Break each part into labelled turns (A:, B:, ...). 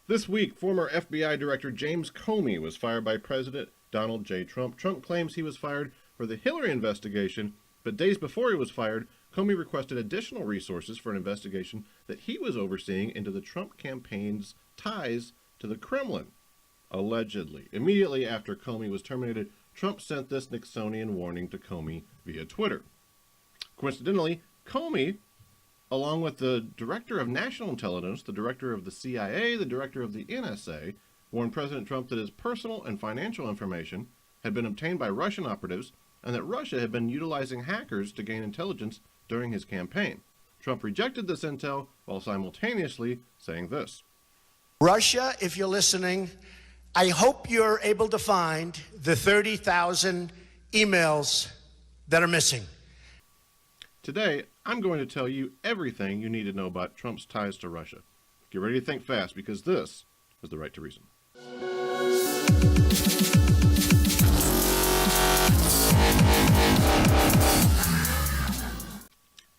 A: This week, former FBI Director James Comey was fired by President Donald J. Trump. Trump claims he was fired for the Hillary investigation, but days before he was fired, Comey requested additional resources for an investigation that he was overseeing into the Trump campaign's ties to the Kremlin. Allegedly. Immediately after Comey was terminated, Trump sent this Nixonian warning to Comey via Twitter. Coincidentally, Comey, along with the Director of National Intelligence, the Director of the CIA, the Director of the NSA, warned President Trump that his personal and financial information had been obtained by Russian operatives and that Russia had been utilizing hackers to gain intelligence during his campaign. Trump rejected this intel while simultaneously saying this.
B: Russia, if you're listening, I hope you're able to find the 30,000 emails that are missing.
A: Today, I'm going to tell you everything you need to know about Trump's ties to Russia. Get ready to think fast, because this is the right to reason.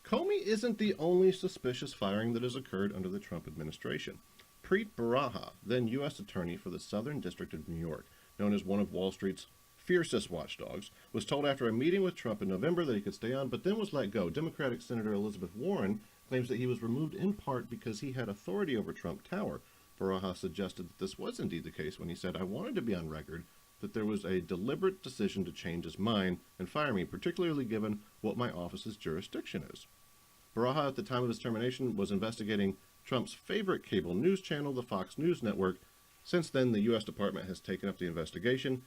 A: Comey isn't the only suspicious firing that has occurred under the Trump administration. Preet Bharara, then U.S. Attorney for the Southern District of New York, known as one of Wall Street's fiercest watchdogs, was told after a meeting with Trump in November that he could stay on, but then was let go. Democratic Senator Elizabeth Warren claims that he was removed in part because he had authority over Trump Tower. Bharara suggested that this was indeed the case when he said, "I wanted to be on record that there was a deliberate decision to change his mind and fire me, particularly given what my office's jurisdiction is." Bharara, at the time of his termination, was investigating Trump's favorite cable news channel, the Fox News Network. Since then, the U.S. Department has taken up the investigation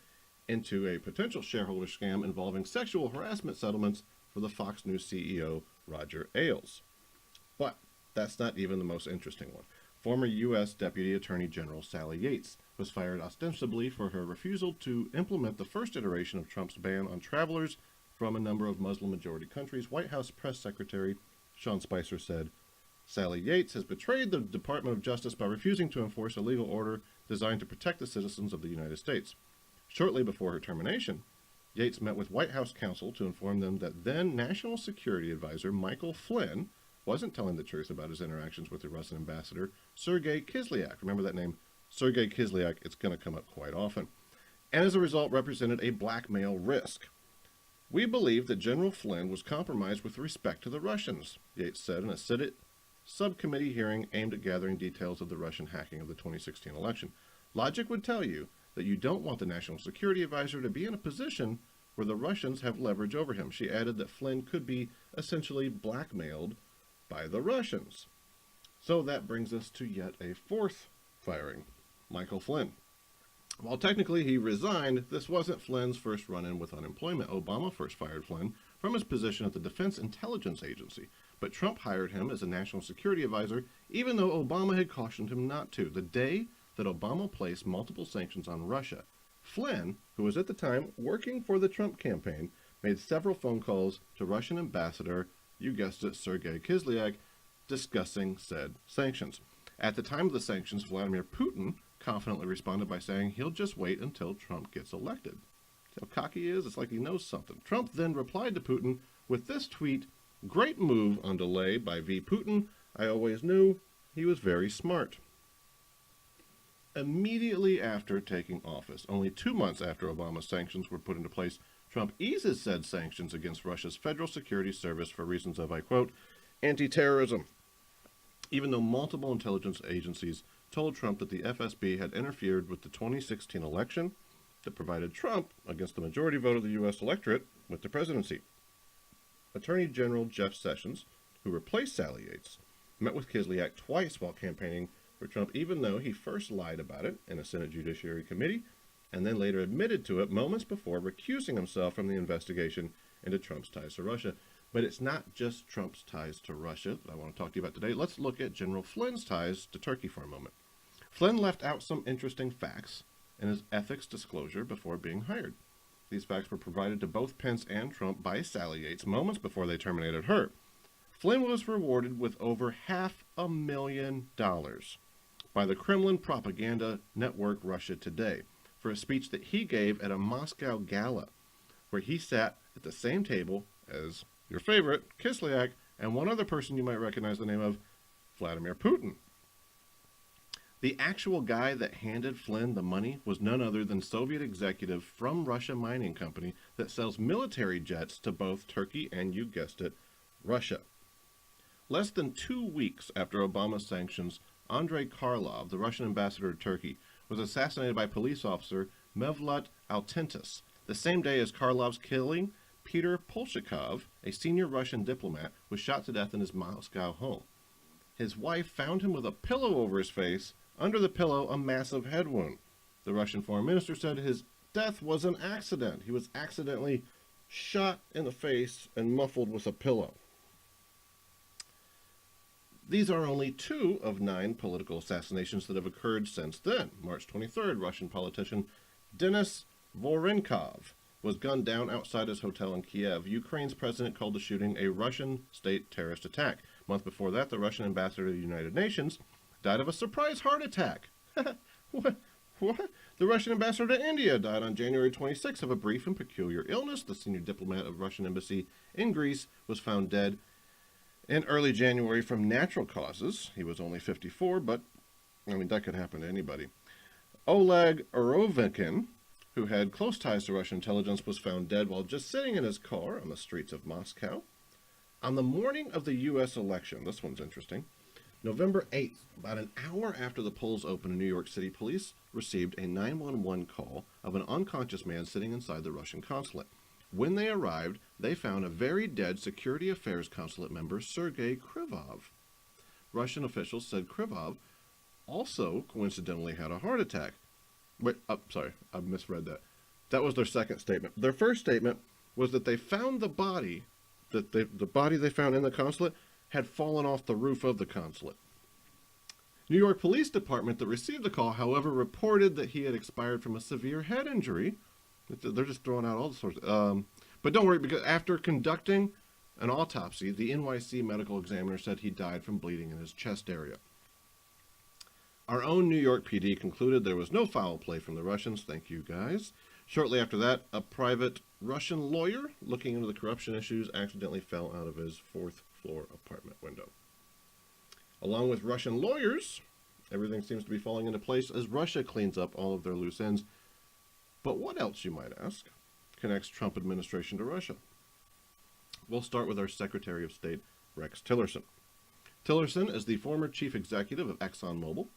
A: into a potential shareholder scam involving sexual harassment settlements for the Fox News CEO, Roger Ailes. But that's not even the most interesting one. Former U.S. Deputy Attorney General Sally Yates was fired ostensibly for her refusal to implement the first iteration of Trump's ban on travelers from a number of Muslim-majority countries. White House Press Secretary Sean Spicer said, "Sally Yates has betrayed the Department of Justice by refusing to enforce a legal order designed to protect the citizens of the United States." Shortly before her termination, Yates met with White House counsel to inform them that then National Security Advisor Michael Flynn wasn't telling the truth about his interactions with the Russian ambassador, Sergei Kislyak. Remember that name? Sergei Kislyak. It's going to come up quite often. And as a result, represented a blackmail risk. "We believe that General Flynn was compromised with respect to the Russians," Yates said in a Senate subcommittee hearing aimed at gathering details of the Russian hacking of the 2016 election. "Logic would tell you that you don't want the National Security Advisor to be in a position where the Russians have leverage over him." She added that Flynn could be essentially blackmailed by the Russians. So that brings us to yet a fourth firing, Michael Flynn. While technically he resigned, this wasn't Flynn's first run-in with unemployment. Obama first fired Flynn from his position at the Defense Intelligence Agency, but Trump hired him as a national security advisor, even though Obama had cautioned him not to. The day that Obama placed multiple sanctions on Russia, Flynn, who was at the time working for the Trump campaign, made several phone calls to Russian ambassador, you guessed it, Sergei Kislyak, discussing said sanctions. At the time of the sanctions, Vladimir Putin confidently responded by saying he'll just wait until Trump gets elected. See how cocky he is? It's like he knows something. Trump then replied to Putin with this tweet, "Great move on delay by V. Putin. I always knew he was very smart." Immediately after taking office, only 2 months after Obama's sanctions were put into place, Trump eases said sanctions against Russia's Federal Security Service for reasons of, I quote, anti-terrorism. Even though multiple intelligence agencies told Trump that the FSB had interfered with the 2016 election that provided Trump, against the majority vote of the U.S. electorate, with the presidency. Attorney General Jeff Sessions, who replaced Sally Yates, met with Kislyak twice while campaigning for Trump, even though he first lied about it in a Senate Judiciary Committee and then later admitted to it moments before recusing himself from the investigation into Trump's ties to Russia. But it's not just Trump's ties to Russia that I want to talk to you about today. Let's look at General Flynn's ties to Turkey for a moment. Flynn left out some interesting facts in his ethics disclosure before being hired. These facts were provided to both Pence and Trump by Sally Yates moments before they terminated her. Flynn was rewarded with over $500,000 by the Kremlin propaganda network Russia Today for a speech that he gave at a Moscow gala, where he sat at the same table as your favorite, Kislyak, and one other person you might recognize the name of, Vladimir Putin. The actual guy that handed Flynn the money was none other than Soviet executive from Russia Mining Company that sells military jets to both Turkey and, you guessed it, Russia. Less than 2 weeks after Obama's sanctions, Andrei Karlov, the Russian ambassador to Turkey, was assassinated by police officer Mevlut Altentis. The same day as Karlov's killing, Peter Polshikov, a senior Russian diplomat, was shot to death in his Moscow home. His wife found him with a pillow over his face, under the pillow a massive head wound. The Russian foreign minister said his death was an accident. He was accidentally shot in the face and muffled with a pillow. These are only 2 of 9 political assassinations that have occurred since then. March 23rd, Russian politician Denis Vorenkov was gunned down outside his hotel in Kiev. Ukraine's president called the shooting a Russian state terrorist attack. A month before that, the Russian ambassador to the United Nations died of a surprise heart attack. What? The Russian ambassador to India died on January 26 of a brief and peculiar illness. The senior diplomat of Russian embassy in Greece was found dead in early January from natural causes. He was only 54, but, that could happen to anybody. Oleg Urovikin, who had close ties to Russian intelligence, was found dead while just sitting in his car on the streets of Moscow. On the morning of the U.S. election, this one's interesting, November 8th, about an hour after the polls opened in New York City, police received a 911 call of an unconscious man sitting inside the Russian consulate. When they arrived, they found a very dead Security Affairs Consulate member, Sergei Krivov. Russian officials said Krivov also coincidentally had a heart attack. Wait, sorry, I misread that. That was their second statement. Their first statement was that they found the body, the body they found in the consulate had fallen off the roof of the consulate. New York Police Department that received the call, however, reported that he had expired from a severe head injury. They're just throwing out all sorts of... but don't worry, because after conducting an autopsy, the NYC medical examiner said he died from bleeding in his chest area. Our own New York PD concluded there was no foul play from the Russians. Thank you, guys. Shortly after that, a private Russian lawyer looking into the corruption issues accidentally fell out of his 4th-floor apartment window. Along with Russian lawyers, everything seems to be falling into place as Russia cleans up all of their loose ends. But what else, you might ask, connects Trump administration to Russia? We'll start with our Secretary of State, Rex Tillerson. Tillerson is the former chief executive of ExxonMobil.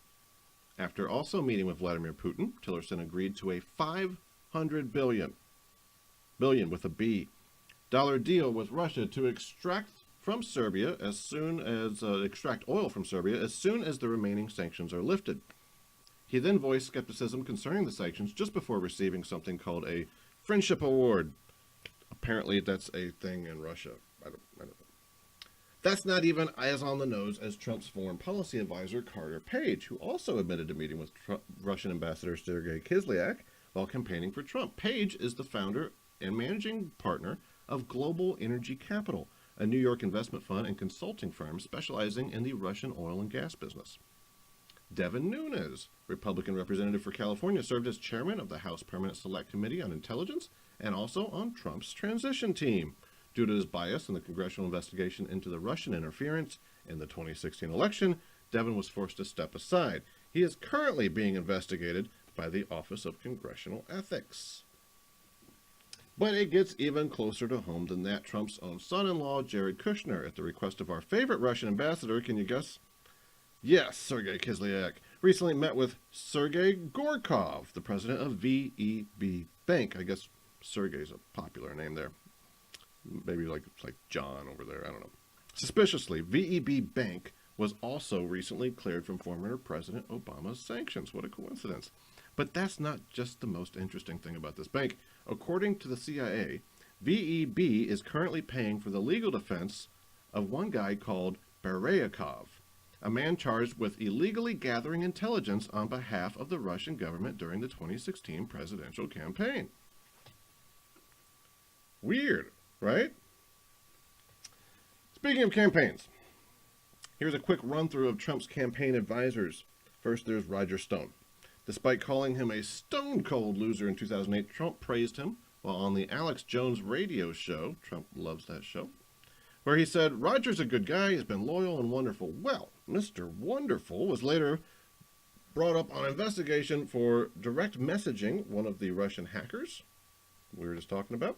A: After also meeting with Vladimir Putin, Tillerson agreed to a $500 billion with a B, dollar deal with Russia to extract oil from Serbia as soon as the remaining sanctions are lifted. He then voiced skepticism concerning the sanctions just before receiving something called a friendship award. Apparently that's a thing in Russia. I don't know. That's not even as on the nose as Trump's foreign policy advisor, Carter Paige, who also admitted to meeting with Russian Ambassador Sergei Kislyak while campaigning for Trump. Paige is the founder and managing partner of Global Energy Capital, a New York investment fund and consulting firm specializing in the Russian oil and gas business. Devin Nunes, Republican representative for California, served as chairman of the House Permanent Select Committee on Intelligence and also on Trump's transition team. Due to his bias in the congressional investigation into the Russian interference in the 2016 election, Devin was forced to step aside. He is currently being investigated by the Office of Congressional Ethics. But it gets even closer to home than that. Trump's own son-in-law, Jared Kushner, at the request of our favorite Russian ambassador, can you guess? Yes, Sergei Kislyak, recently met with Sergei Gorkov, the president of VEB Bank. I guess Sergei's a popular name there. Maybe it's like John over there, I don't know. Suspiciously, VEB Bank was also recently cleared from former President Obama's sanctions. What a coincidence. But that's not just the most interesting thing about this bank. According to the CIA, VEB is currently paying for the legal defense of one guy called Beryakov, a man charged with illegally gathering intelligence on behalf of the Russian government during the 2016 presidential campaign. Weird, right? Speaking of campaigns, here's a quick run-through of Trump's campaign advisors. First, there's Roger Stone. Despite calling him a stone-cold loser in 2008, Trump praised him while on the Alex Jones radio show, Trump loves that show, where he said, "Roger's a good guy, he's been loyal and wonderful." Well, Mr. Wonderful was later brought up on investigation for direct messaging one of the Russian hackers we were just talking about.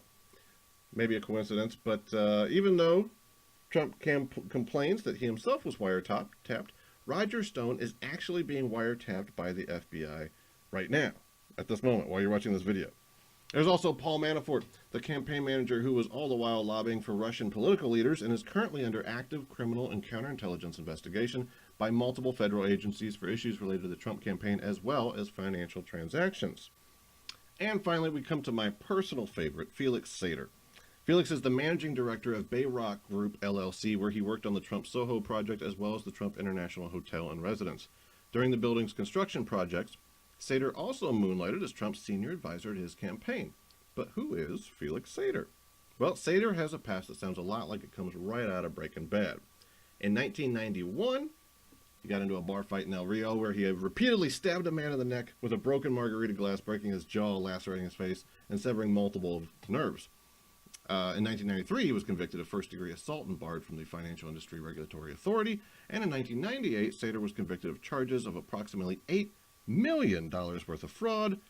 A: Maybe a coincidence, but even though Trump complains that he himself was wiretapped, Roger Stone is actually being wiretapped by the FBI right now, at this moment, while you're watching this video. There's also Paul Manafort, the campaign manager who was all the while lobbying for Russian political leaders and is currently under active criminal and counterintelligence investigation by multiple federal agencies for issues related to the Trump campaign as well as financial transactions. And finally, we come to my personal favorite, Felix Sater. Felix is the managing director of Bay Rock Group, LLC, where he worked on the Trump Soho project as well as the Trump International Hotel and Residence. During the building's construction projects, Sater also moonlighted as Trump's senior advisor to his campaign. But who is Felix Sater? Well, Sater has a past that sounds a lot like it comes right out of Breaking Bad. In 1991, he got into a bar fight in El Rio where he had repeatedly stabbed a man in the neck with a broken margarita glass, breaking his jaw, lacerating his face, and severing multiple nerves. In 1993, he was convicted of first-degree assault and barred from the Financial Industry Regulatory Authority. And in 1998, Sater was convicted of charges of approximately $8 million worth of fraud.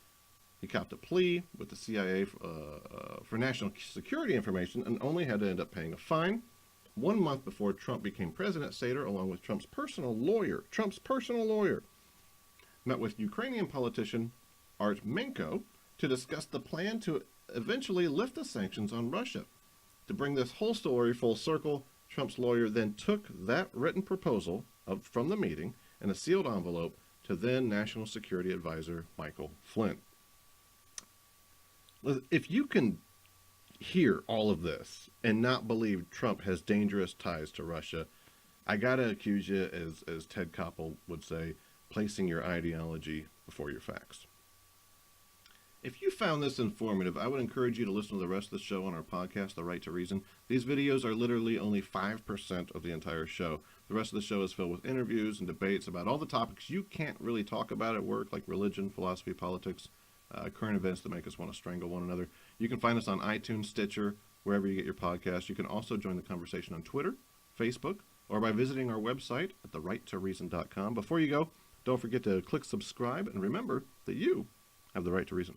A: He copped a plea with the CIA for national security information and only had to end up paying a fine. 1 month before Trump became president, Sater, along with Trump's personal lawyer, met with Ukrainian politician Art Menko to discuss the plan to eventually lift the sanctions on Russia. To bring this whole story full circle, Trump's lawyer then took that written proposal from the meeting in a sealed envelope to then National Security Advisor Michael Flynn. If you can hear all of this and not believe Trump has dangerous ties to Russia, I gotta accuse you, as Ted Koppel would say, placing your ideology before your facts. If you found this informative, I would encourage you to listen to the rest of the show on our podcast, The Right to Reason. These videos are literally only 5% of the entire show. The rest of the show is filled with interviews and debates about all the topics you can't really talk about at work, like religion, philosophy, politics, current events that make us want to strangle one another. You can find us on iTunes, Stitcher, wherever you get your podcasts. You can also join the conversation on Twitter, Facebook, or by visiting our website at therighttoreason.com. Before you go, don't forget to click subscribe, and remember that you have the right to reason.